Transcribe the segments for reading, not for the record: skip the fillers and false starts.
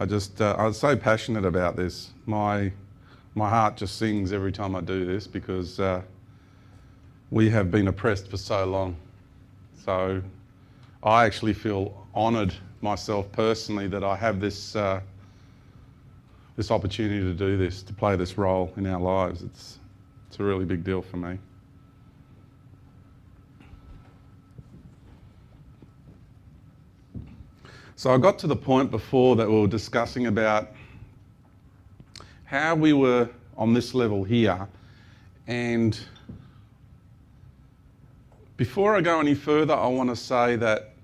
I'm so passionate about this. My heart just sings every time I do this because we have been oppressed for so long. So I actually feel honoured myself personally that I have this this opportunity to do this, to play this role in our lives. It's a really big deal for me. So I got to the point before that we were discussing about how we were on this level here, and before I go any further, I want to say that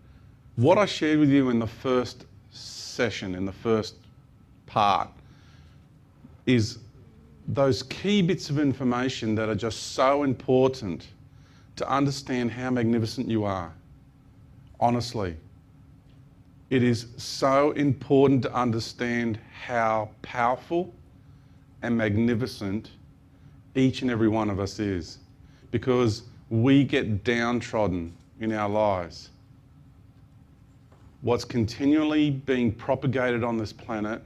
what I shared with you in the first session, in the first part, is those key bits of information that are just so important to understand how magnificent you are. Honestly, it is so important to understand how powerful and magnificent each and every one of us is, because we get downtrodden in our lives. What's continually being propagated on this planet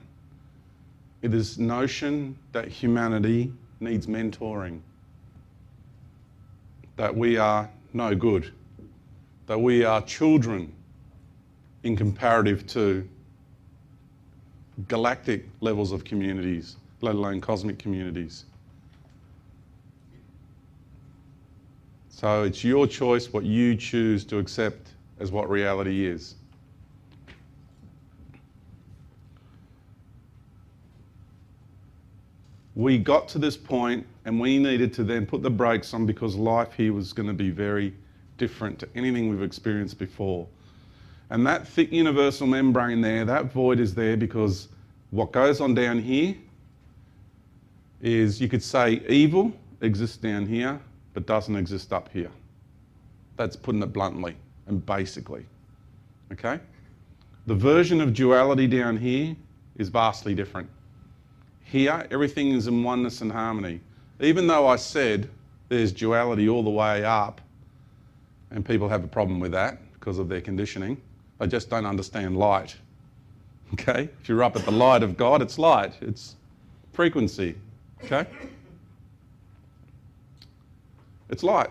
is this notion that humanity needs mentoring, that we are no good, that we are children in comparative to galactic levels of communities, let alone cosmic communities. So it's your choice what you choose to accept as what reality is. We got to this point and we needed to then put the brakes on because life here was going to be very different to anything we've experienced before. And that thick universal membrane there, that void is there because what goes on down here is, you could say, evil exists down here but doesn't exist up here. That's putting it bluntly and basically, okay? The version of duality down here is vastly different. Here, everything is in oneness and harmony. Even though I said there's duality all the way up, and people have a problem with that because of their conditioning, they just don't understand light, okay? If you're up at the light of God, it's light, it's frequency, okay? It's light.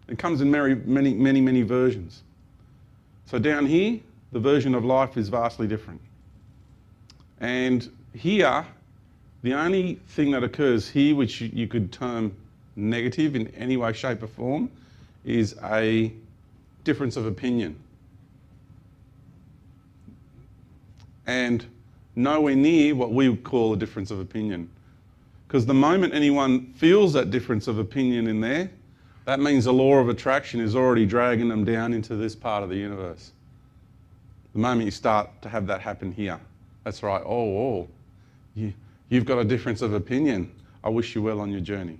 It comes in many versions. So down here, the version of life is vastly different. And here, the only thing that occurs here, which you could term negative in any way, shape or form, is a difference of opinion. And nowhere near what we would call a difference of opinion. Because the moment anyone feels that difference of opinion in there, that means the law of attraction is already dragging them down into this part of the universe. The moment you start to have that happen here, that's right, you've got a difference of opinion. I wish you well on your journey.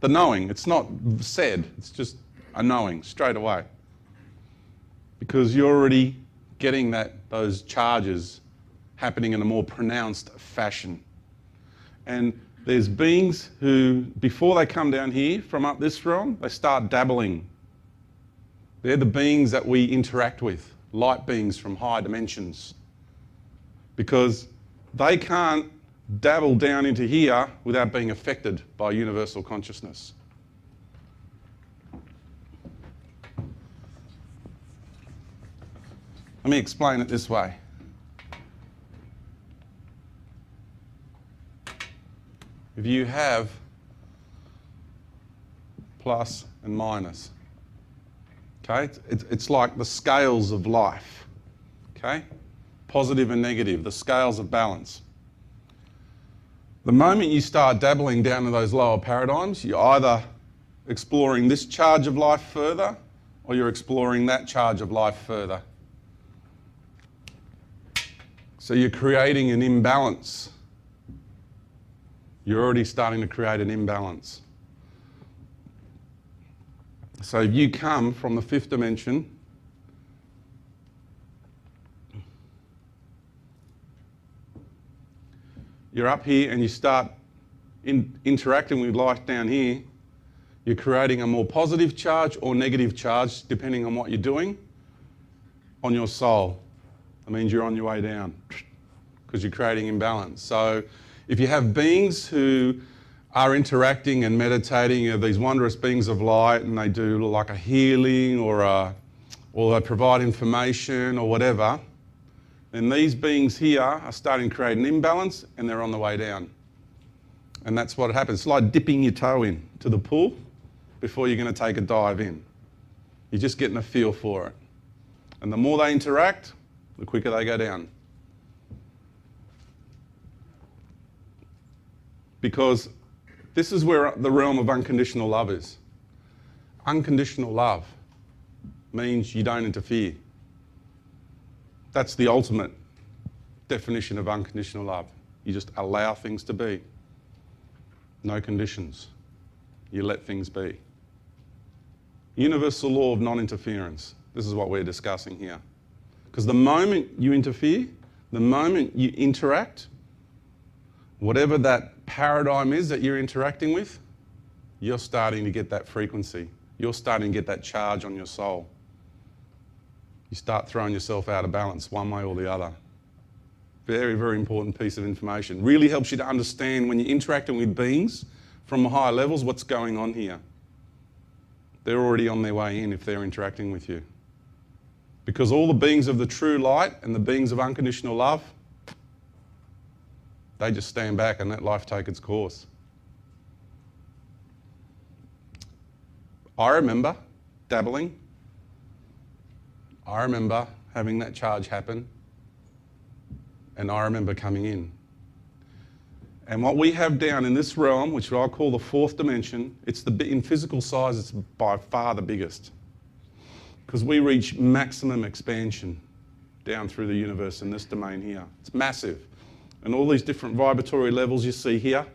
The knowing, it's not said, it's just a knowing straight away. Because you're already getting those charges happening in a more pronounced fashion. And there's beings who, before they come down here from up this realm, they start dabbling. They're the beings that we interact with, light beings from higher dimensions. Because they can't dabble down into here without being affected by universal consciousness. Let me explain it this way. If you have plus and minus, okay? It's like the scales of life, okay? Positive and negative, the scales of balance. The moment you start dabbling down to those lower paradigms, you're either exploring this charge of life further or you're exploring that charge of life further. So you're creating an imbalance. You're already starting to create an imbalance. So if you come from the fifth dimension, you're up here and you start interacting with life down here, you're creating a more positive charge or negative charge, depending on what you're doing, on your soul. That means you're on your way down. because you're creating imbalance. So if you have beings who are interacting and meditating, these wondrous beings of light, and they do like a healing or they provide information or whatever, then these beings here are starting to create an imbalance and they're on the way down. And that's what happens. It's like dipping your toe in to the pool before you're going to take a dive in. You're just getting a feel for it. And the more they interact, the quicker they go down. Because this is where the realm of unconditional love is. Unconditional love means you don't interfere. That's the ultimate definition of unconditional love. You just allow things to be. No conditions. You let things be. Universal law of non-interference. This is what we're discussing here. Because the moment you interfere, the moment you interact, whatever that paradigm is that you're interacting with, you're starting to get that frequency. You're starting to get that charge on your soul. You start throwing yourself out of balance one way or the other. Very, very important piece of information. Really helps you to understand when you're interacting with beings from higher levels what's going on here. They're already on their way in if they're interacting with you. Because all the beings of the true light and the beings of unconditional love, they just stand back and let life take its course. I remember dabbling. I remember having that charge happen. And I remember coming in. And what we have down in this realm, which I call the fourth dimension, in physical size, it's by far the biggest. Because we reach maximum expansion down through the universe in this domain here. It's massive. And all these different vibratory levels you see here,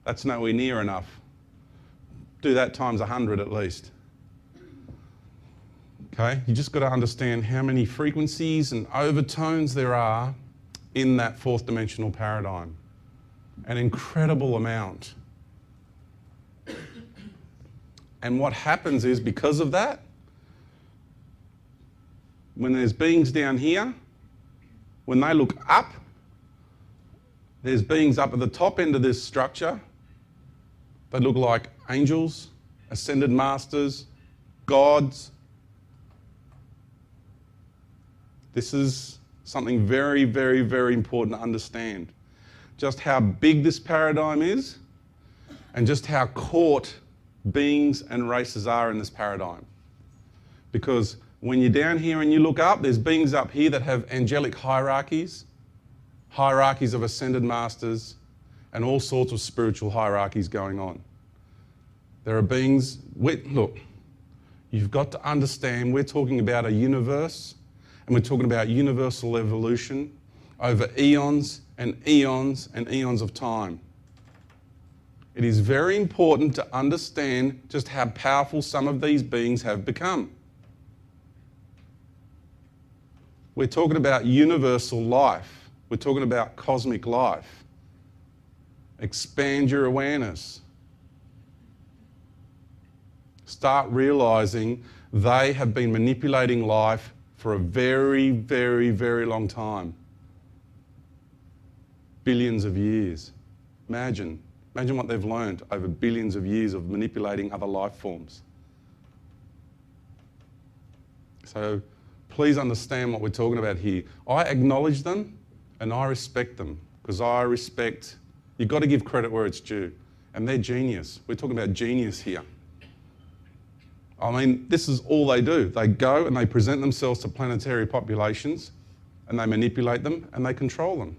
that's nowhere near enough. Do that times 100 at least. Okay, you just got to understand how many frequencies and overtones there are in that fourth dimensional paradigm. An incredible amount. And what happens is, because of that, when there's beings down here, when they look up, there's beings up at the top end of this structure. They look like angels, ascended masters, gods. This is something very, very, very important to understand. Just how big this paradigm is and just how caught beings and races are in this paradigm. Because when you're down here and you look up, there's beings up here that have angelic hierarchies, hierarchies of ascended masters, and all sorts of spiritual hierarchies going on. There are beings, look, you've got to understand we're talking about a universe, and we're talking about universal evolution over eons and eons and eons of time. It is very important to understand just how powerful some of these beings have become. We're talking about universal life. We're talking about cosmic life. Expand your awareness. Start realizing they have been manipulating life for a very, very, very long time. Billions of years. Imagine what they've learned over billions of years of manipulating other life forms. So please understand what we're talking about here. I acknowledge them and I respect them, because I respect, you've got to give credit where it's due. And they're genius. We're talking about genius here. I mean, this is all they do. They go and they present themselves to planetary populations and they manipulate them and they control them.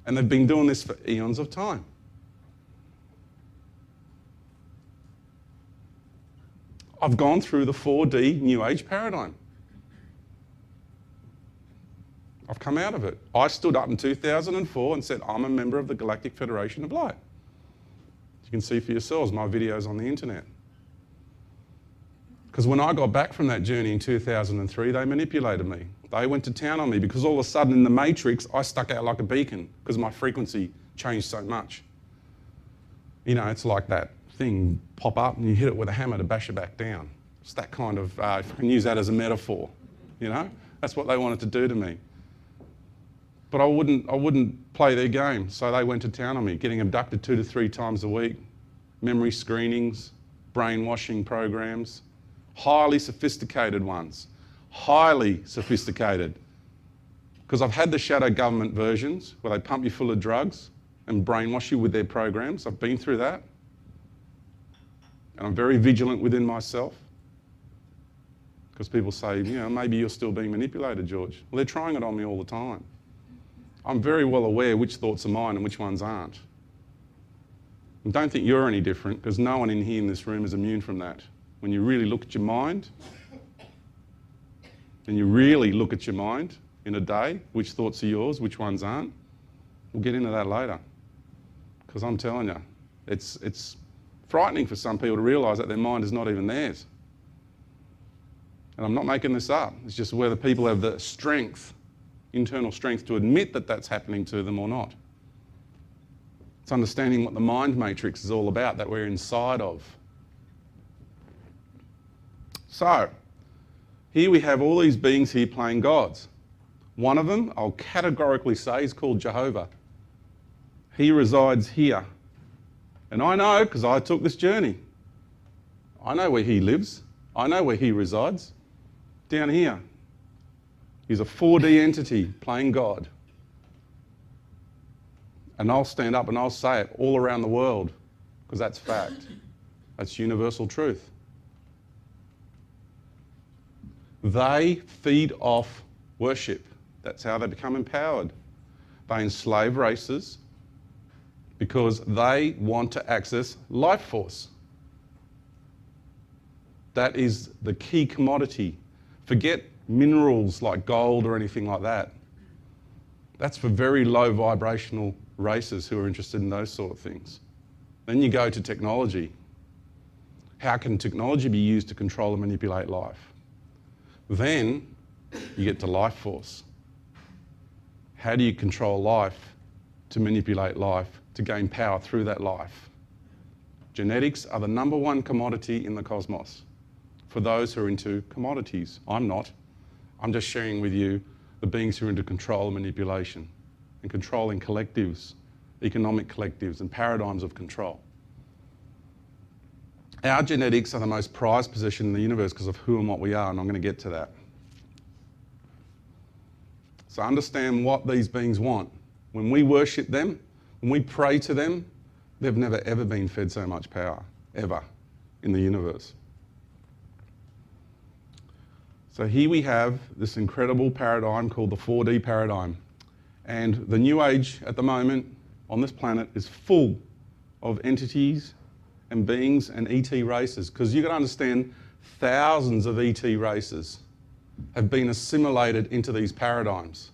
And they've been doing this for eons of time. I've gone through the 4D New Age paradigm. I've come out of it. I stood up in 2004 and said, I'm a member of the Galactic Federation of Light. You can see for yourselves my videos on the internet. Because when I got back from that journey in 2003, they manipulated me. They went to town on me because all of a sudden in the matrix, I stuck out like a beacon because my frequency changed so much. You know, it's like that thing pop up and you hit it with a hammer to bash it back down. It's that kind of, if I can use that as a metaphor, you know? That's what they wanted to do to me. But I wouldn't play their game, so they went to town on me, getting abducted 2 to 3 times a week, memory screenings, brainwashing programs, highly sophisticated ones, highly sophisticated. Because I've had the shadow government versions where they pump you full of drugs and brainwash you with their programs. I've been through that. And I'm very vigilant within myself. Because people say, maybe you're still being manipulated, George. Well, they're trying it on me all the time. I'm very well aware which thoughts are mine and which ones aren't. And don't think you're any different, because no one in here in this room is immune from that. When you really look at your mind, and you really look at your mind in a day, which thoughts are yours, which ones aren't, we'll get into that later. Because I'm telling you, it's frightening for some people to realise that their mind is not even theirs. And I'm not making this up. It's just whether people have the strength, internal strength, to admit that that's happening to them or not. It's understanding what the mind matrix is all about, that we're inside of. So, here we have all these beings here playing gods. One of them, I'll categorically say, is called Jehovah. He resides here. And I know, because I took this journey. I know where he lives. I know where he resides. Down here. He's a 4D entity playing God. And I'll stand up and I'll say it all around the world, because that's fact. That's universal truth. They feed off worship. That's how they become empowered. They enslave races because they want to access life force. That is the key commodity. Forget minerals like gold or anything like that. That's for very low vibrational races who are interested in those sort of things. Then you go to technology. How can technology be used to control and manipulate life? Then you get to life force. How do you control life to manipulate life, to gain power through that life? Genetics are the #1 commodity in the cosmos for those who are into commodities. I'm not. I'm just sharing with you the beings who are into control and manipulation and controlling collectives, economic collectives and paradigms of control. Our genetics are the most prized possession in the universe because of who and what we are, and I'm going to get to that. So understand what these beings want. When we worship them, when we pray to them, they've never ever been fed so much power, ever, in the universe. So here we have this incredible paradigm called the 4D paradigm. And the new age at the moment on this planet is full of entities and beings and ET races, because you've got to understand thousands of ET races have been assimilated into these paradigms.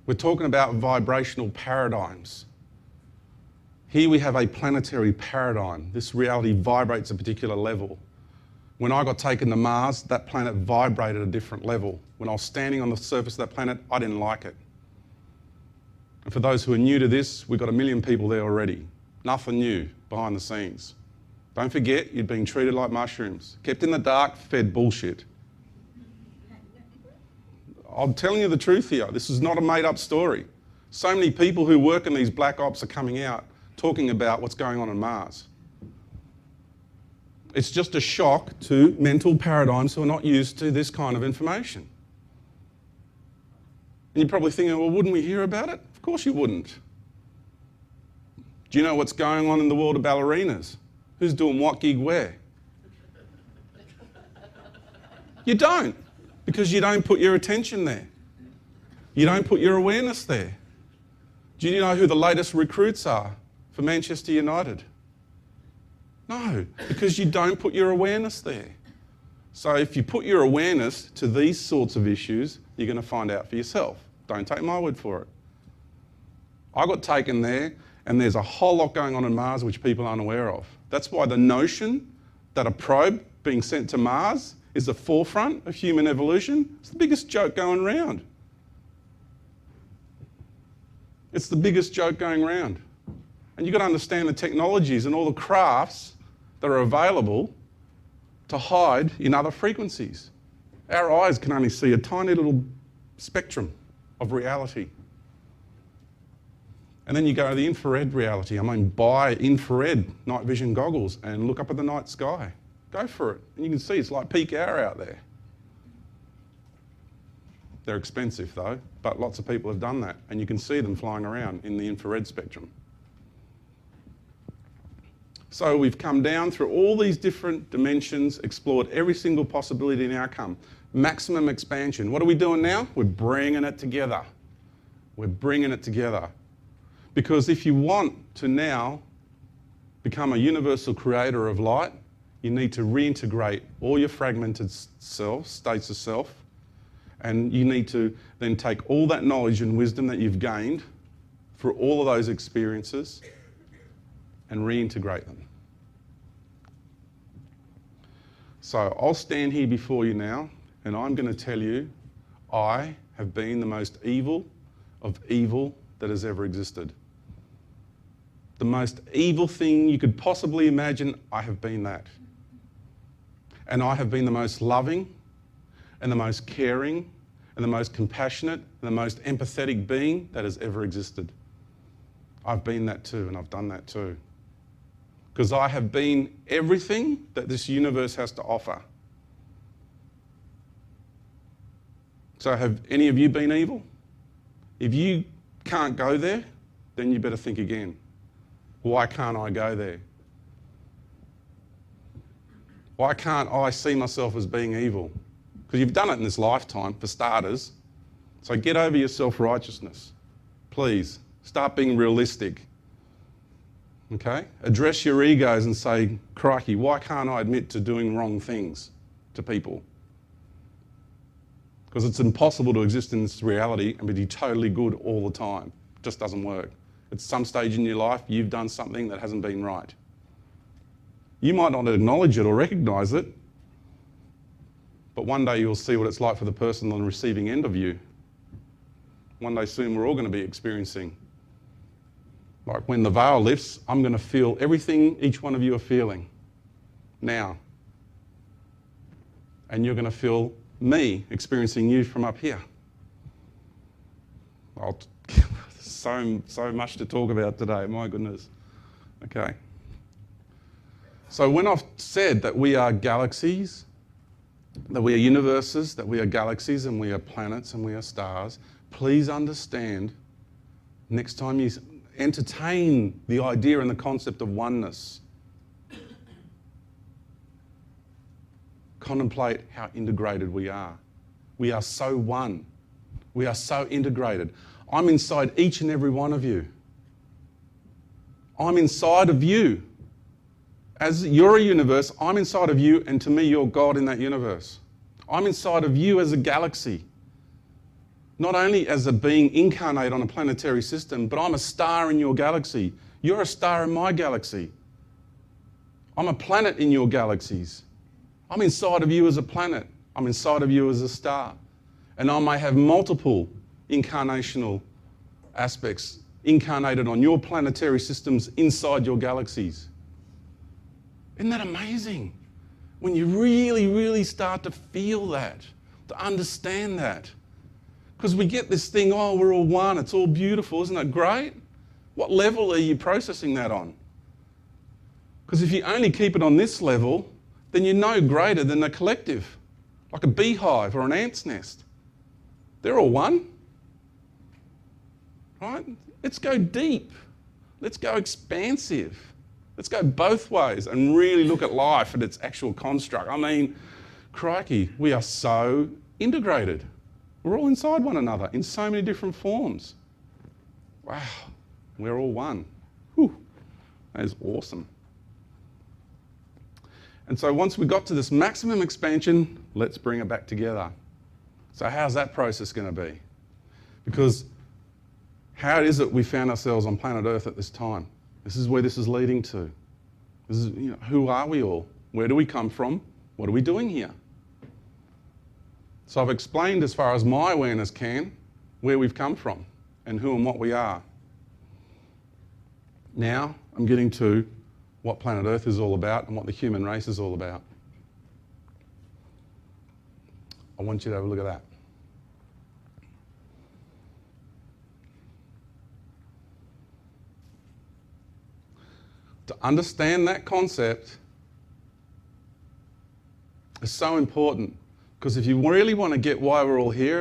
We're talking about vibrational paradigms. Here we have a planetary paradigm. This reality vibrates a particular level. When I got taken to Mars, that planet vibrated a different level. When I was standing on the surface of that planet, I didn't like it. And for those who are new to this, we've got 1 million people there already. Nothing new behind the scenes. Don't forget, you're being treated like mushrooms. Kept in the dark, fed bullshit. I'm telling you the truth here. This is not a made-up story. So many people who work in these black ops are coming out talking about what's going on Mars. It's just a shock to mental paradigms who are not used to this kind of information. And you're probably thinking, well, wouldn't we hear about it? Of course you wouldn't. Do you know what's going on in the world of ballerinas? Who's doing what gig where? You don't, because you don't put your attention there. You don't put your awareness there. Do you know who the latest recruits are for Manchester United? No, because you don't put your awareness there. So if you put your awareness to these sorts of issues, you're going to find out for yourself. Don't take my word for it. I got taken there, and there's a whole lot going on Mars which people aren't aware of. That's why the notion that a probe being sent to Mars is the forefront of human evolution. It's the biggest joke going around. It's the biggest joke going around. And you've got to understand the technologies and all the crafts that are available to hide in other frequencies. Our eyes can only see a tiny little spectrum of reality. And then you go to the infrared reality. I mean, buy infrared night vision goggles and look up at the night sky. Go for it. And you can see it's like peak hour out there. They're expensive though, but lots of people have done that, and you can see them flying around in the infrared spectrum. So we've come down through all these different dimensions, explored every single possibility and outcome. Maximum expansion. What are we doing now? We're bringing it together. We're bringing it together. Because if you want to now become a universal creator of light, you need to reintegrate all your fragmented self, states of self, and you need to then take all that knowledge and wisdom that you've gained through all of those experiences and reintegrate them. So I'll stand here before you now, and I'm going to tell you, I have been the most evil of evil that has ever existed. The most evil thing you could possibly imagine, I have been that. And I have been the most loving and the most caring and the most compassionate and the most empathetic being that has ever existed. I've been that too, and I've done that too. Because I have been everything that this universe has to offer. So have any of you been evil? If you can't go there, then you better think again. Why can't I go there? Why can't I see myself as being evil? Because you've done it in this lifetime, for starters. So get over your self-righteousness. Please, start being realistic. Okay? Address your egos and say, crikey, why can't I admit to doing wrong things to people? Because it's impossible to exist in this reality and be totally good all the time. It just doesn't work. At some stage in your life, you've done something that hasn't been right. You might not acknowledge it or recognise it, but one day you'll see what it's like for the person on the receiving end of you. One day soon we're all going to be experiencing. Like when the veil lifts, I'm going to feel everything each one of you are feeling now. And you're going to feel me experiencing you from up here. So much to talk about today, my goodness. Okay. So when I've said that we are galaxies, that we are universes, that we are galaxies and we are planets and we are stars, please understand, next time you entertain the idea and the concept of oneness, contemplate how integrated we are. We are so one. We are so integrated. I'm inside each and every one of you. I'm inside of you. As you're a universe, I'm inside of you, and to me, you're God in that universe. I'm inside of you as a galaxy. Not only as a being incarnate on a planetary system, but I'm a star in your galaxy. You're a star in my galaxy. I'm a planet in your galaxies. I'm inside of you as a planet. I'm inside of you as a star. And I may have multiple incarnational aspects incarnated on your planetary systems inside your galaxies. Isn't that amazing? When you really, really start to feel that, to understand that. Because we get this thing, oh, we're all one, it's all beautiful, isn't it great? What level are you processing that on? Because if you only keep it on this level, then you're no greater than the collective, like a beehive or an ant's nest. They're all one, right? Let's go deep. Let's go expansive. Let's go both ways and really look at life and its actual construct. I mean, crikey, we are so integrated. We're all inside one another in so many different forms. Wow, we're all one. Whew, that is awesome. And so once we got to this maximum expansion, let's bring it back together. So how's that process going to be? Because how is it we found ourselves on planet Earth at this time? This is where this is leading to. This is, who are we all? Where do we come from? What are we doing here? So I've explained as far as my awareness can where we've come from and who and what we are. Now I'm getting to what planet Earth is all about and what the human race is all about. I want you to have a look at that. understand that concept is so important, because if you really want to get why we're all here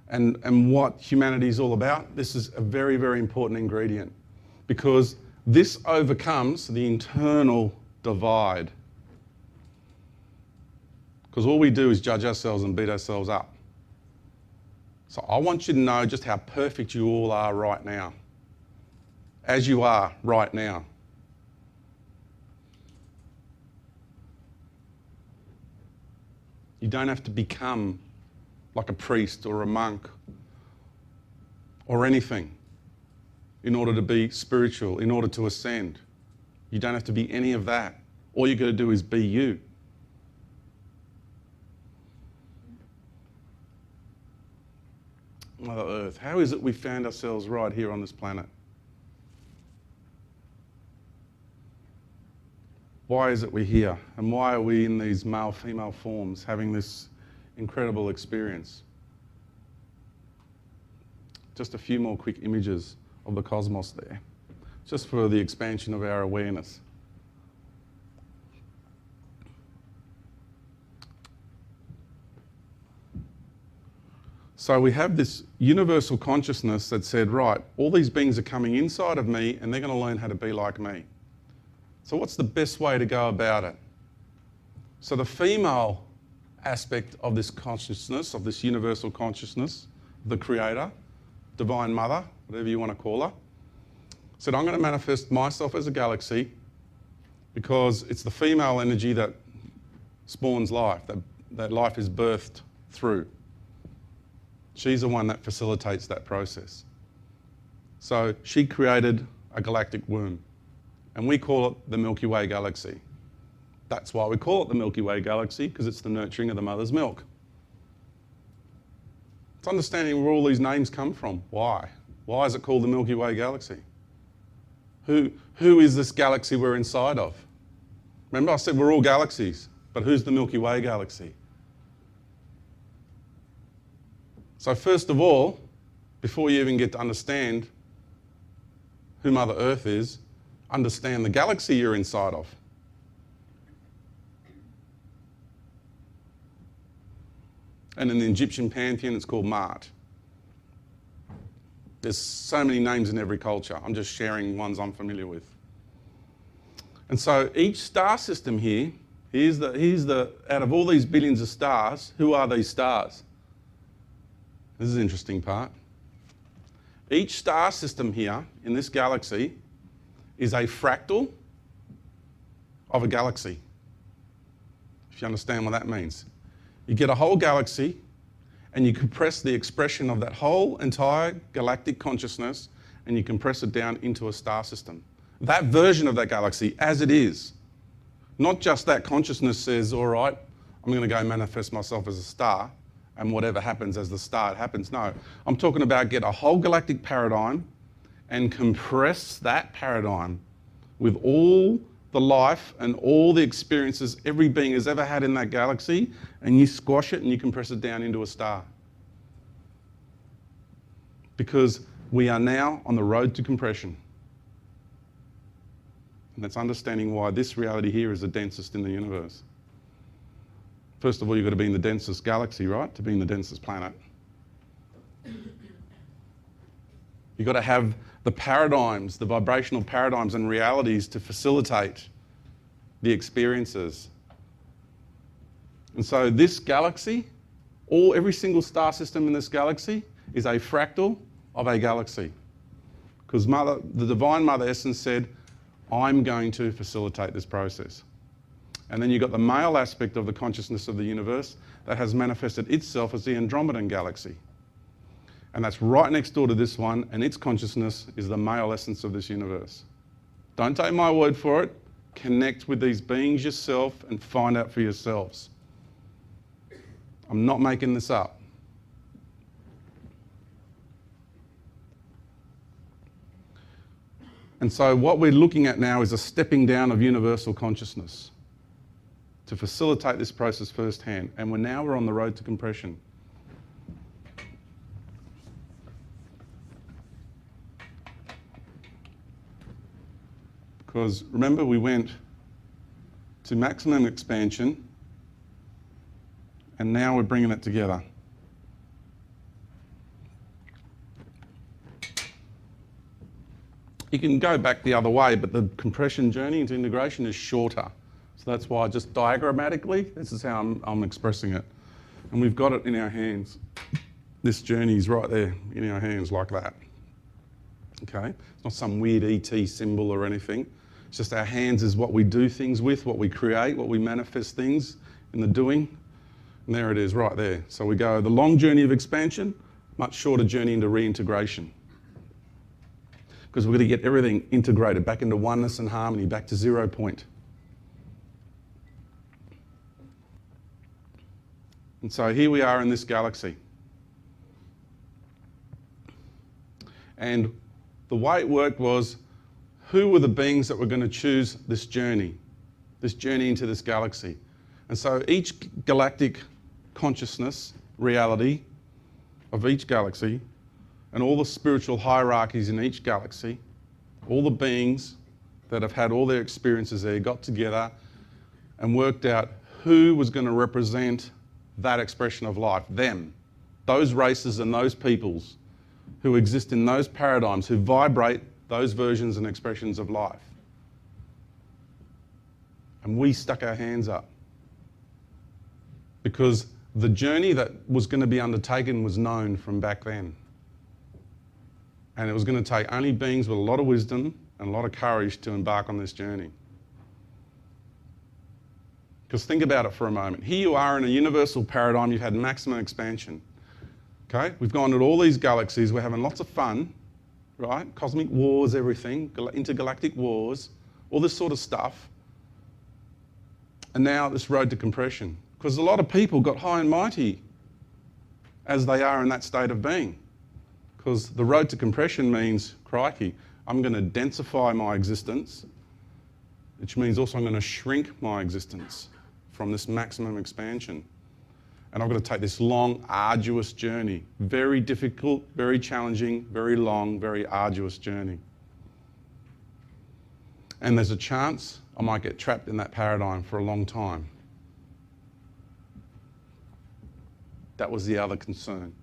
and what humanity is all about, this is a very, very important ingredient, because this overcomes the internal divide. Because all we do is judge ourselves and beat ourselves up. So I want you to know just how perfect you all are right now, as you are right now. You don't have to become like a priest or a monk or anything in order to be spiritual, in order to ascend. You don't have to be any of that. All you got to do is be you. Mother Earth, how is it we found ourselves right here on this planet? Why is it we're here? And why are we in these male-female forms having this incredible experience? Just a few more quick images of the cosmos there, just for the expansion of our awareness. So we have this universal consciousness that said, right, all these beings are coming inside of me and they're going to learn how to be like me. So what's the best way to go about it? So the female aspect of this consciousness, of this universal consciousness, the Creator, Divine Mother, whatever you want to call her, said, I'm going to manifest myself as a galaxy, because it's the female energy that spawns life, that life is birthed through. She's the one that facilitates that process. So she created a galactic womb, and we call it the Milky Way galaxy. That's why we call it the Milky Way galaxy, because it's the nurturing of the mother's milk. It's understanding where all these names come from. Why? Why is it called the Milky Way galaxy? Who is this galaxy we're inside of? Remember I said we're all galaxies, but who's the Milky Way galaxy? So first of all, before you even get to understand who Mother Earth is, understand the galaxy you're inside of. And in the Egyptian pantheon, it's called Ma'at. There's so many names in every culture. I'm just sharing ones I'm familiar with. And so each star system here, here's the out of all these billions of stars, who are these stars? This is the interesting part. Each star system here in this galaxy is a fractal of a galaxy, if you understand what that means. You get a whole galaxy and you compress the expression of that whole entire galactic consciousness and you compress it down into a star system. That version of that galaxy as it is. Not just that consciousness says, all right, I'm going to go manifest myself as a star and whatever happens as the star, it happens. No, I'm talking about get a whole galactic paradigm and compress that paradigm with all the life and all the experiences every being has ever had in that galaxy, and you squash it and you compress it down into a star. Because we are now on the road to compression. And that's understanding why this reality here is the densest in the universe. First of all, you've got to be in the densest galaxy, right? To be in the densest planet. You've got to have the paradigms, the vibrational paradigms and realities to facilitate the experiences. And so this galaxy, every single star system in this galaxy is a fractal of a galaxy. Because the Divine Mother Essence said, I'm going to facilitate this process. And then you've got the male aspect of the consciousness of the universe that has manifested itself as the Andromedan galaxy. And that's right next door to this one, and its consciousness is the male essence of this universe. Don't take my word for it. Connect with these beings yourself and find out for yourselves. I'm not making this up. And so what we're looking at now is a stepping down of universal consciousness to facilitate this process firsthand. And we're on the road to compression. Because remember, we went to maximum expansion, and now we're bringing it together. You can go back the other way, but the compression journey into integration is shorter. So that's why just diagrammatically, this is how I'm expressing it. And we've got it in our hands. This journey's right there in our hands like that. Okay? It's not some weird ET symbol or anything. It's just our hands is what we do things with, what we create, what we manifest things in the doing. And there it is right there. So we go the long journey of expansion, much shorter journey into reintegration. Because we're going to get everything integrated back into oneness and harmony, back to 0 point. And so here we are in this galaxy. And the way it worked was, who were the beings that were going to choose this journey into this galaxy? And so each galactic consciousness, reality of each galaxy, and all the spiritual hierarchies in each galaxy, all the beings that have had all their experiences there, got together and worked out who was going to represent that expression of life, them, those races and those peoples who exist in those paradigms, who vibrate those versions and expressions of life. And we stuck our hands up because the journey that was going to be undertaken was known from back then. And it was going to take only beings with a lot of wisdom and a lot of courage to embark on this journey. Because think about it for a moment. Here you are in a universal paradigm, you've had maximum expansion. Okay? We've gone to all these galaxies, we're having lots of fun, right? Cosmic wars, everything, intergalactic wars, all this sort of stuff. And now this road to compression. Because a lot of people got high and mighty as they are in that state of being. Because the road to compression means, crikey, I'm going to densify my existence, which means also I'm going to shrink my existence from this maximum expansion. And I've got to take this long, arduous journey. Very difficult, very challenging, very long, very arduous journey. And there's a chance I might get trapped in that paradigm for a long time. That was the other concern.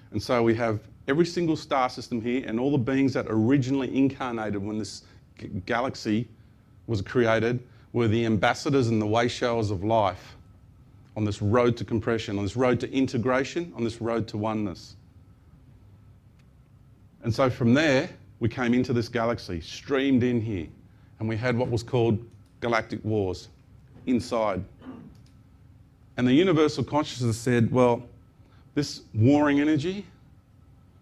And so we have every single star system here and all the beings that originally incarnated when this galaxy was created were the ambassadors and the way showers of life on this road to compression, on this road to integration, on this road to oneness. And so from there, we came into this galaxy, streamed in here, and we had what was called galactic wars inside. And the universal consciousness said, well, this warring energy,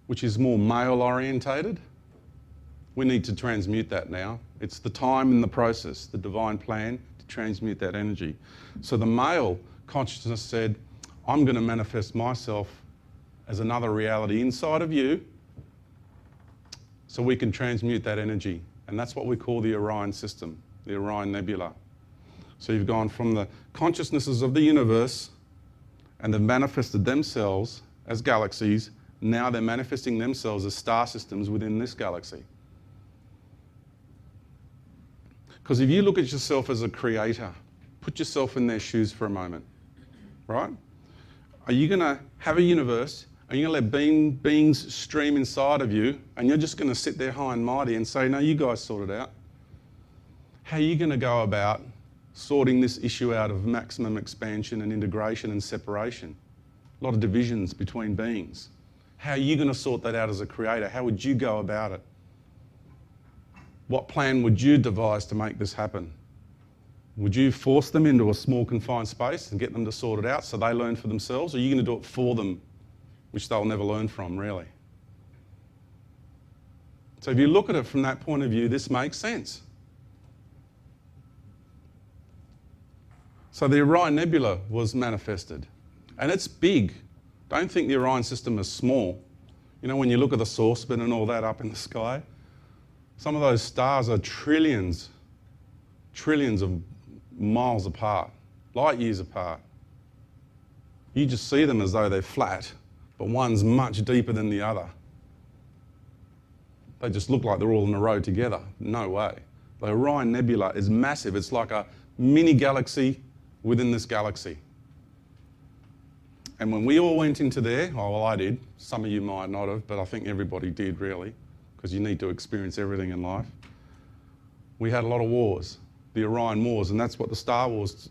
which is more male orientated, we need to transmute that now. It's the time in the process, the divine plan to transmute that energy. So the male consciousness said, I'm going to manifest myself as another reality inside of you so we can transmute that energy. And that's what we call the Orion system, the Orion Nebula. So you've gone from the consciousnesses of the universe and they've manifested themselves as galaxies. Now they're manifesting themselves as star systems within this galaxy. Because if you look at yourself as a creator, put yourself in their shoes for a moment, right? Are you going to have a universe? Are you going to let beings stream inside of you and you're just going to sit there high and mighty and say, no, you guys sort it out? How are you going to go about sorting this issue out of maximum expansion and integration and separation? A lot of divisions between beings. How are you going to sort that out as a creator? How would you go about it? What plan would you devise to make this happen? Would you force them into a small confined space and get them to sort it out so they learn for themselves? Or are you going to do it for them, which they'll never learn from, really? So if you look at it from that point of view, this makes sense. So the Orion Nebula was manifested. And it's big. Don't think the Orion system is small. You know, when you look at the saucepan and all that up in the sky, some of those stars are trillions of miles apart, light years apart. You just see them as though they're flat, but one's much deeper than the other. They just look like they're all in a row together. No way. The Orion Nebula is massive. It's like a mini galaxy within this galaxy. And when we all went into there, oh, well, I did. Some of you might not have, but I think everybody did, really, because you need to experience everything in life. We had a lot of wars, the Orion Wars, and that's what the Star Wars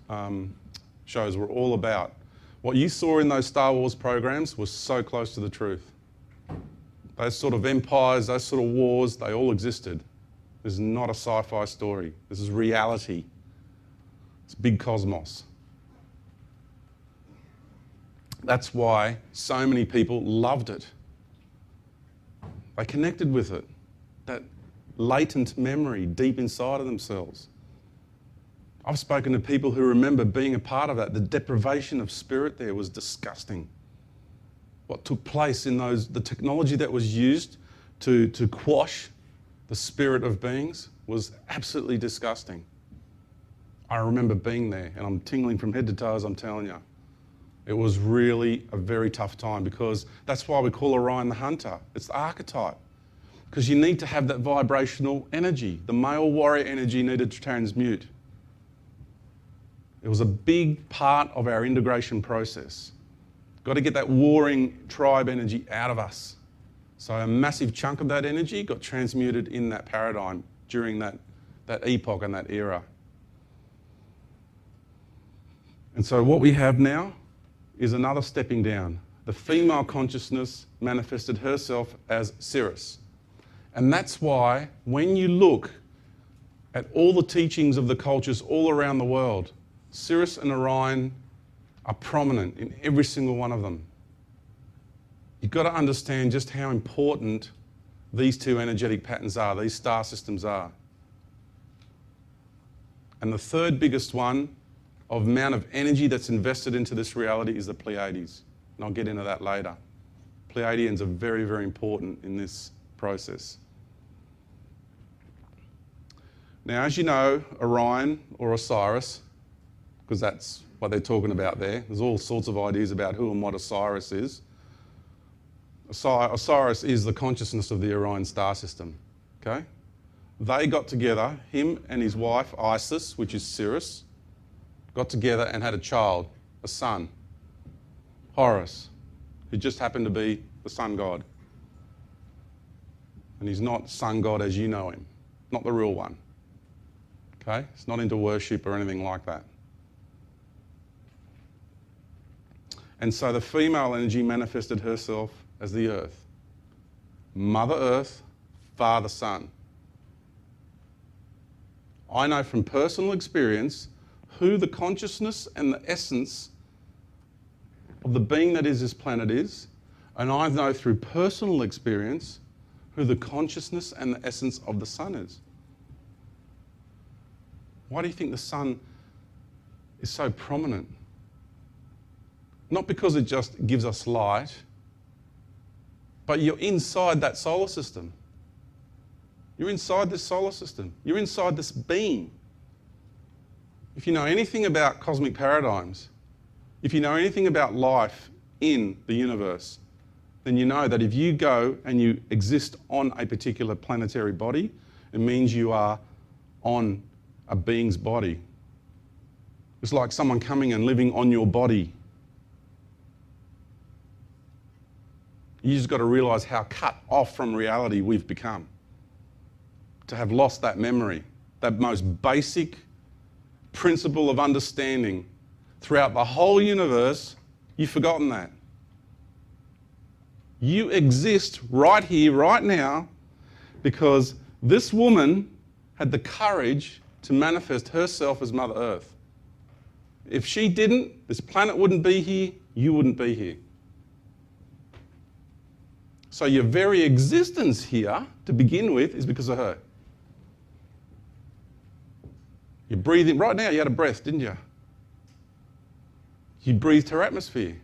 shows were all about. What you saw in those Star Wars programs was so close to the truth. Those sort of empires, those sort of wars, they all existed. This is not a sci-fi story. This is reality. It's big cosmos. That's why so many people loved it. They connected with it. That latent memory deep inside of themselves. I've spoken to people who remember being a part of that. The deprivation of spirit there was disgusting. What took place in the technology that was used to quash the spirit of beings was absolutely disgusting. I remember being there, and I'm tingling from head to toes, I'm telling you. It was really a very tough time, because that's why we call Orion the hunter. It's the archetype. Because you need to have that vibrational energy. The male warrior energy needed to transmute. It was a big part of our integration process. Got to get that warring tribe energy out of us. So a massive chunk of that energy got transmuted in that paradigm during that epoch and that era. And so what we have now is another stepping down. The female consciousness manifested herself as Cirrus. And that's why when you look at all the teachings of the cultures all around the world, Cirrus and Orion are prominent in every single one of them. You've got to understand just how important these two energetic patterns are, these star systems are. And the third biggest one of amount of energy that's invested into this reality is the Pleiades. And I'll get into that later. Pleiadians are very, very important in this process. Now, as you know, Orion or Osiris, because that's what they're talking about there. There's all sorts of ideas about who and what Osiris is. Osiris is the consciousness of the Orion star system, okay? They got together, him and his wife, Isis, which is Cirrus, got together and had a child, a son, Horus, who just happened to be the sun god. And he's not sun god as you know him, not the real one, okay? It's not into worship or anything like that. And so the female energy manifested herself as the earth. Mother Earth, Father Sun. I know from personal experience who the consciousness and the essence of the being that is this planet is, and I know through personal experience who the consciousness and the essence of the sun is. Why do you think the sun is so prominent? Not because it just gives us light, but you're inside that solar system. You're inside this solar system. You're inside this being. If you know anything about cosmic paradigms, if you know anything about life in the universe, then you know that if you go and you exist on a particular planetary body, it means you are on a being's body. It's like someone coming and living on your body. You just got to realise how cut off from reality we've become. To have lost that memory, that most basic principle of understanding throughout the whole universe, you've forgotten that. You exist right here, right now, because this woman had the courage to manifest herself as Mother Earth. If she didn't, this planet wouldn't be here, you wouldn't be here. So your very existence here, to begin with, is because of her. You're breathing, right now you had a breath, didn't you? You breathed her atmosphere.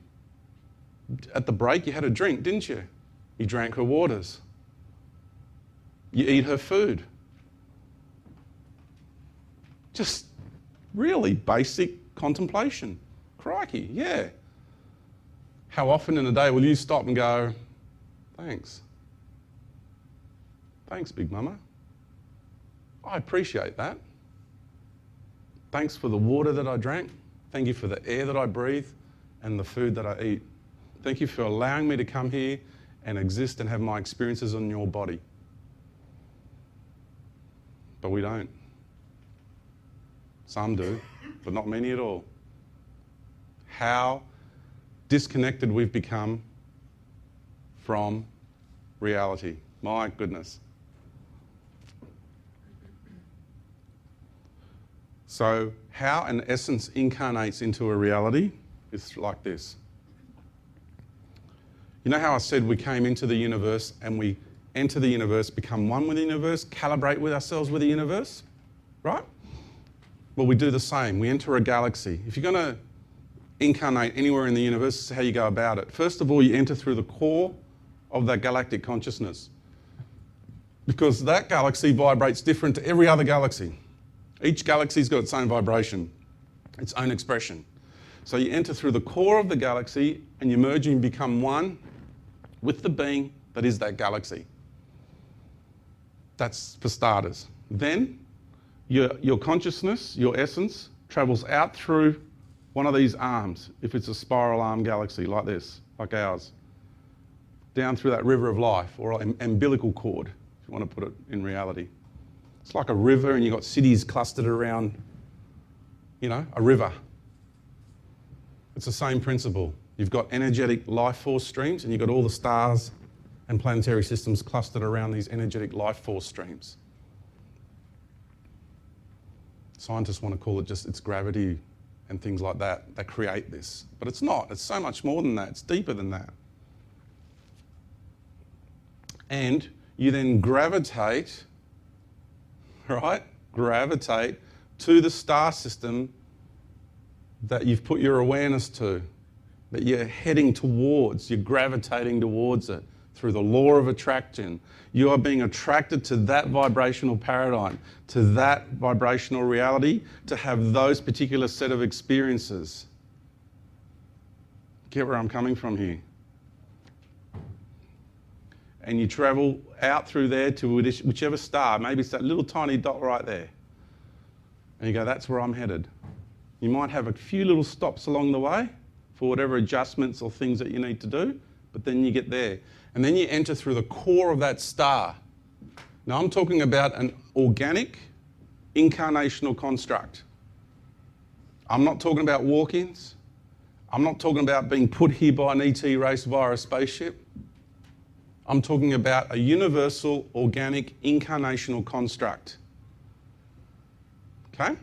At the break you had a drink, didn't you? You drank her waters. You eat her food. Just really basic contemplation. Crikey, yeah. How often in a day will you stop and go, thanks. Thanks, Big Mama. I appreciate that. Thanks for the water that I drank. Thank you for the air that I breathe and the food that I eat. Thank you for allowing me to come here and exist and have my experiences on your body. But we don't. Some do, but not many at all. How disconnected we've become from reality. My goodness. So how an essence incarnates into a reality is like this. You know how I said we came into the universe and we enter the universe, become one with the universe, calibrate with ourselves with the universe, right? Well, we do the same. We enter a galaxy. If you're going to incarnate anywhere in the universe, this is how you go about it. First of all, you enter through the core of that galactic consciousness, because that galaxy vibrates different to every other galaxy. Each galaxy's got its own vibration, its own expression. So you enter through the core of the galaxy and you merge and become one with the being that is that galaxy. That's for starters. Then your consciousness, your essence, travels out through one of these arms, if it's a spiral arm galaxy like this, like ours, down through that river of life, or an umbilical cord, if you want to put it in reality. It's like a river and you've got cities clustered around, a river. It's the same principle. You've got energetic life force streams and you've got all the stars and planetary systems clustered around these energetic life force streams. Scientists want to call it just its gravity and things like that that create this. But it's not. It's so much more than that. It's deeper than that. And you then gravitate, right? Gravitate to the star system that you've put your awareness to, that you're heading towards, you're gravitating towards it through the law of attraction. You are being attracted to that vibrational paradigm, to that vibrational reality, to have those particular set of experiences. Get where I'm coming from here? And you travel out through there to whichever star, maybe it's that little tiny dot right there. And you go, that's where I'm headed. You might have a few little stops along the way for whatever adjustments or things that you need to do, but then you get there. And then you enter through the core of that star. Now I'm talking about an organic, incarnational construct. I'm not talking about walk-ins. I'm not talking about being put here by an ET race via a spaceship. I'm talking about a universal, organic, incarnational construct. Okay?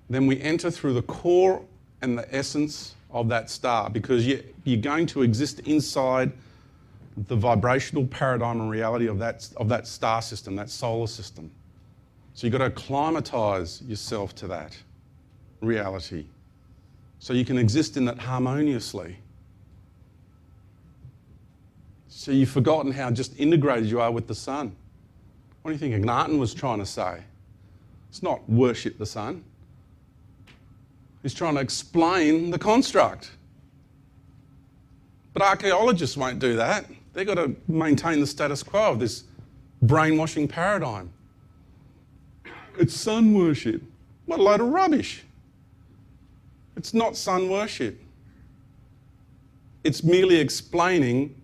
Then we enter through the core and the essence of that star, because you're going to exist inside the vibrational paradigm and reality of that star system, that solar system. So you've got to acclimatise yourself to that reality so you can exist in that harmoniously. So you've forgotten how just integrated you are with the sun. What do you think Akhenaten was trying to say? It's not worship the sun. He's trying to explain the construct. But archaeologists won't do that. They've got to maintain the status quo of this brainwashing paradigm. It's sun worship. What a load of rubbish. It's not sun worship. It's merely explaining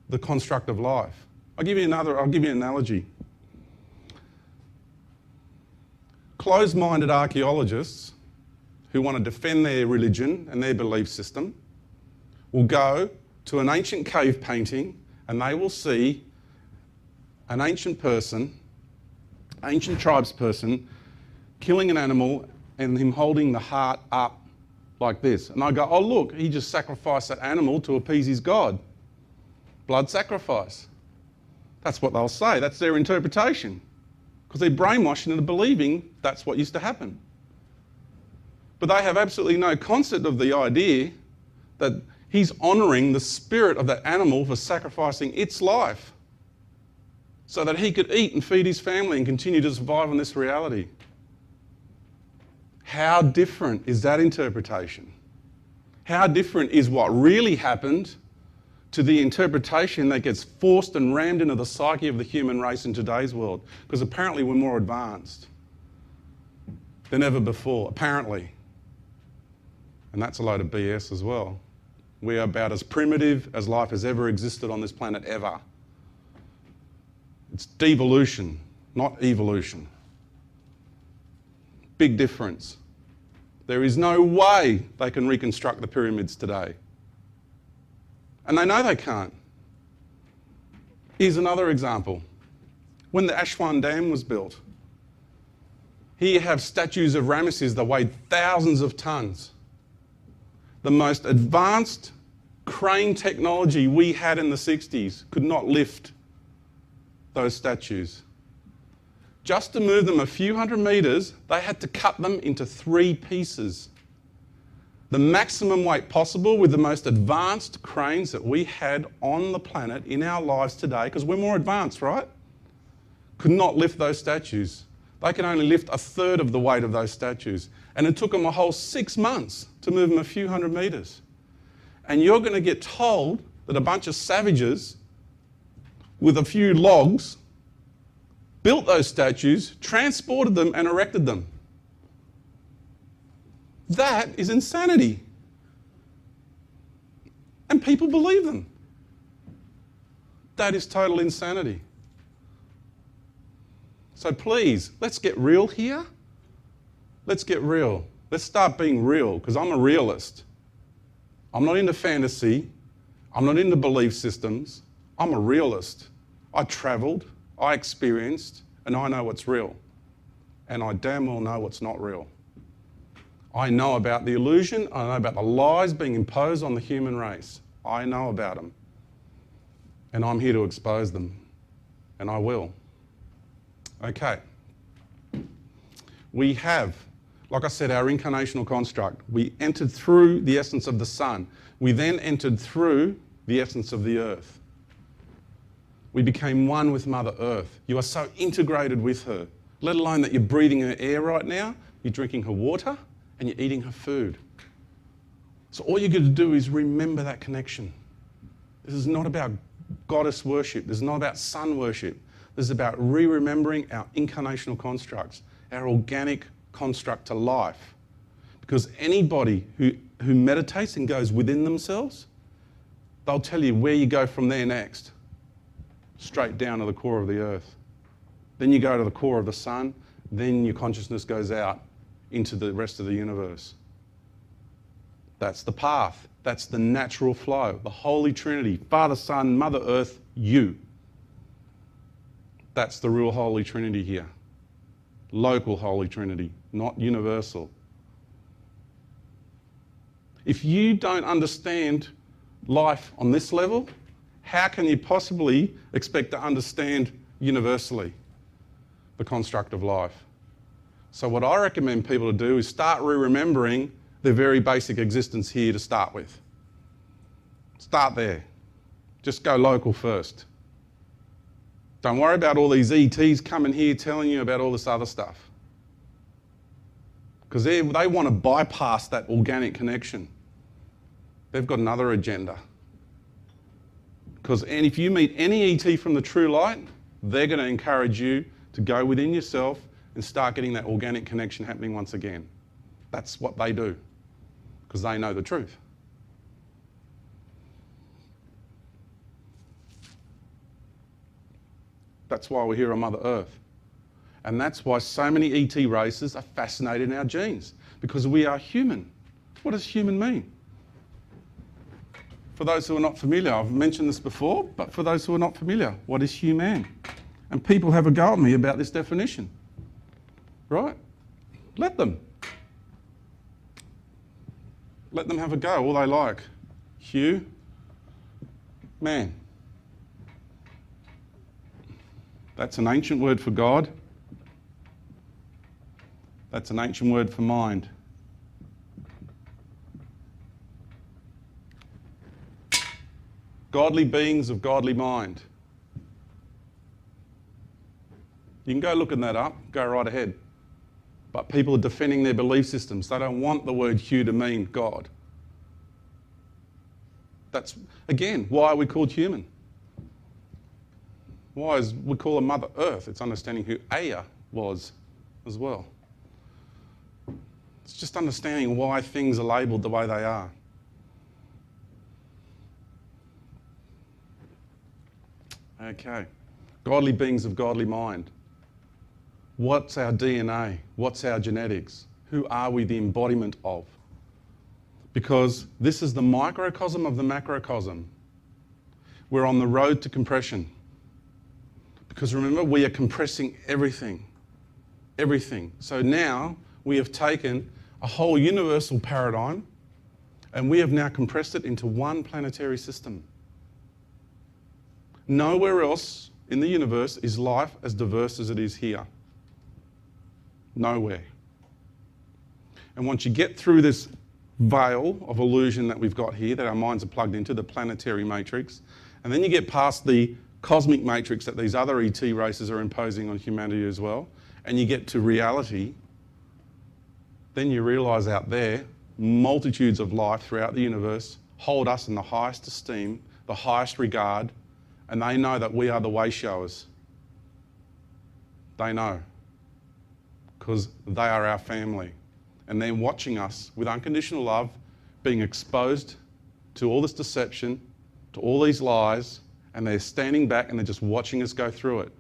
the construct of life. I'll give you an analogy. Closed-minded archaeologists who want to defend their religion and their belief system will go to an ancient cave painting and they will see an ancient person, ancient tribesperson, killing an animal and him holding the heart up like this. And I go, oh look, he just sacrificed that animal to appease his god. Blood sacrifice. That's what they'll say. That's their interpretation. Because they're brainwashed into believing that's what used to happen. But they have absolutely no concept of the idea that he's honouring the spirit of that animal for sacrificing its life so that he could eat and feed his family and continue to survive in this reality. How different is that interpretation? How different is what really happened to the interpretation that gets forced and rammed into the psyche of the human race in today's world. Because apparently we're more advanced than ever before, apparently. And that's a load of BS as well. We are about as primitive as life has ever existed on this planet, ever. It's devolution, not evolution. Big difference. There is no way they can reconstruct the pyramids today. And they know they can't. Here's another example. When the Aswan Dam was built, here you have statues of Ramesses that weighed thousands of tons. The most advanced crane technology we had in the 60s could not lift those statues. Just to move them a few hundred metres, they had to cut them into 3 pieces. The maximum weight possible with the most advanced cranes that we had on the planet in our lives today, because we're more advanced, right? Could not lift those statues. They could only lift 1/3 of the weight of those statues. And it took them a whole 6 months to move them a few hundred metres. And you're going to get told that a bunch of savages with a few logs built those statues, transported them and erected them. That is insanity. And people believe them. That is total insanity. So please, let's get real here. Let's get real. Let's start being real, because I'm a realist. I'm not into fantasy. I'm not into belief systems. I'm a realist. I travelled, I experienced, and I know what's real. And I damn well know what's not real. I know about the illusion, I know about the lies being imposed on the human race. I know about them. And I'm here to expose them. And I will. Okay. We have, like I said, our incarnational construct. We entered through the essence of the sun. We then entered through the essence of the earth. We became one with Mother Earth. You are so integrated with her, let alone that you're breathing her air right now, you're drinking her water, and you're eating her food. So all you've got to do is remember that connection. This is not about goddess worship. This is not about sun worship. This is about re-remembering our incarnational constructs, our organic construct to life. Because anybody who meditates and goes within themselves, they'll tell you where you go from there next. Straight down to the core of the earth. Then you go to the core of the sun, then your consciousness goes out into the rest of the universe. That's the path. That's the natural flow. The Holy Trinity, Father, Son, Mother Earth, you. That's the real Holy Trinity here. Local Holy Trinity, not universal. If you don't understand life on this level, how can you possibly expect to understand universally the construct of life? So what I recommend people to do is start re-remembering their very basic existence here to start with. Start there. Just go local first. Don't worry about all these ETs coming here telling you about all this other stuff. Because they want to bypass that organic connection. They've got another agenda. Because if you meet any ET from the true light, they're going to encourage you to go within yourself and start getting that organic connection happening once again. That's what they do, because they know the truth. That's why we're here on Mother Earth. And that's why so many ET races are fascinated in our genes, because we are human. What does human mean? For those who are not familiar, I've mentioned this before, but for those who are not familiar, what is human? And people have a go at me about this definition. Right? Let them. Let them have a go, all they like. Man. That's an ancient word for God. That's an ancient word for mind. Godly beings of godly mind. You can go looking that up, go right ahead. But people are defending their belief systems. They don't want the word Hugh to mean God. That's, again, why are we called human? Why is we call her Mother Earth? It's understanding who Aya was as well. It's just understanding why things are labelled the way they are. Okay. Godly beings of godly mind. What's our DNA? What's our genetics? Who are we the embodiment of? Because this is the microcosm of the macrocosm. We're on the road to compression. Because remember, we are compressing everything. Everything. So now we have taken a whole universal paradigm and we have now compressed it into one planetary system. Nowhere else in the universe is life as diverse as it is here. Nowhere. And once you get through this veil of illusion that we've got here, that our minds are plugged into, the planetary matrix, and then you get past the cosmic matrix that these other ET races are imposing on humanity as well, and you get to reality, then you realise out there, multitudes of life throughout the universe hold us in the highest esteem, the highest regard, and they know that we are the way showers. They know, because they are our family. And they're watching us with unconditional love, being exposed to all this deception, to all these lies, and they're standing back and they're just watching us go through it.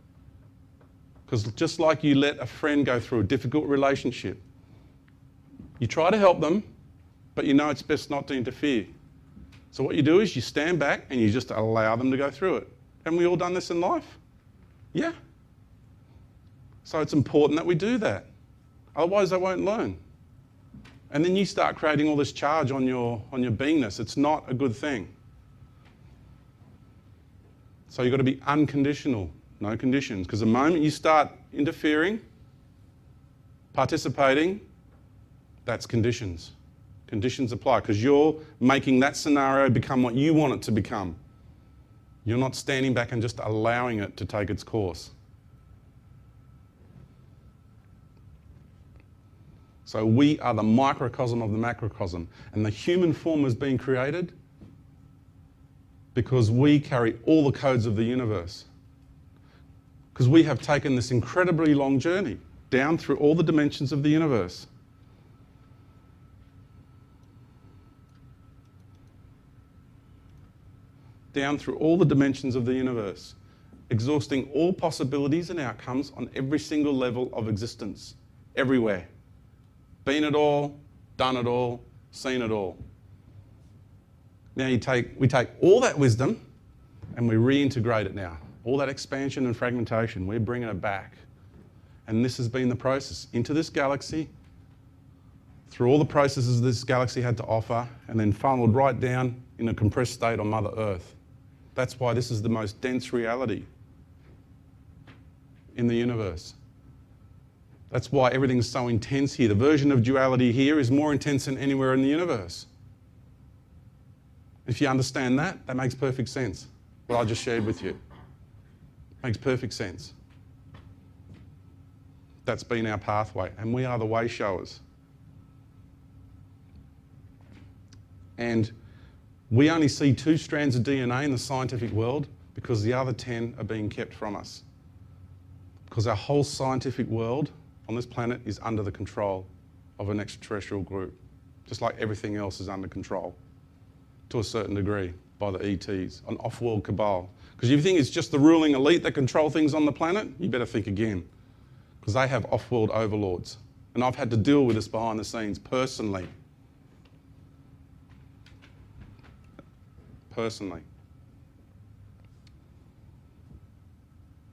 Because just like you let a friend go through a difficult relationship, you try to help them, but you know it's best not to interfere. So what you do is you stand back and you just allow them to go through it. Haven't we all done this in life? Yeah. So it's important that we do that. Otherwise they won't learn. And then you start creating all this charge on your beingness. It's not a good thing. So you've got to be unconditional, no conditions. Because the moment you start interfering, participating, that's conditions. Conditions apply because you're making that scenario become what you want it to become. You're not standing back and just allowing it to take its course. So we are the microcosm of the macrocosm. And the human form has been created because we carry all the codes of the universe. Because we have taken this incredibly long journey down through all the dimensions of the universe. Down through all the dimensions of the universe, exhausting all possibilities and outcomes on every single level of existence, everywhere. Been it all, done it all, seen it all. Now we take all that wisdom and we reintegrate it now. All that expansion and fragmentation, we're bringing it back. And this has been the process into this galaxy, through all the processes this galaxy had to offer, and then funneled right down in a compressed state on Mother Earth. That's why this is the most dense reality in the universe. That's why everything's so intense here. The version of duality here is more intense than anywhere in the universe. If you understand that, that makes perfect sense. What I just shared with you. Makes perfect sense. That's been our pathway, and we are the way showers. And we only see 2 strands of DNA in the scientific world because the other 10 are being kept from us. Because our whole scientific world on this planet is under the control of an extraterrestrial group, just like everything else is under control to a certain degree by the ETs, an off-world cabal. Because if you think it's just the ruling elite that control things on the planet, you better think again, because they have off-world overlords. And I've had to deal with this behind the scenes personally.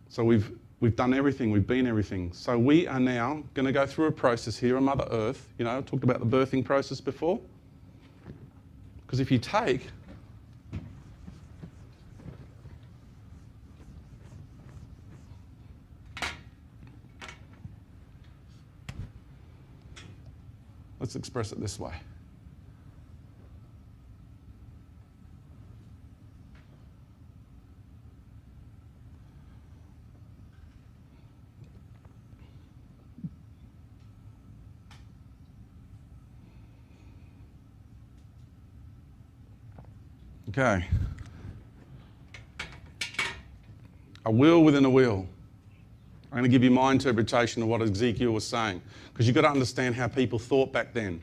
So we've done everything, we've been everything. So we are now going to go through a process here on Mother Earth. You know, I talked about the birthing process before. Because if you take let's express it this way. Okay. A wheel within a wheel. I'm going to give you my interpretation of what Ezekiel was saying, because you've got to understand how people thought back then.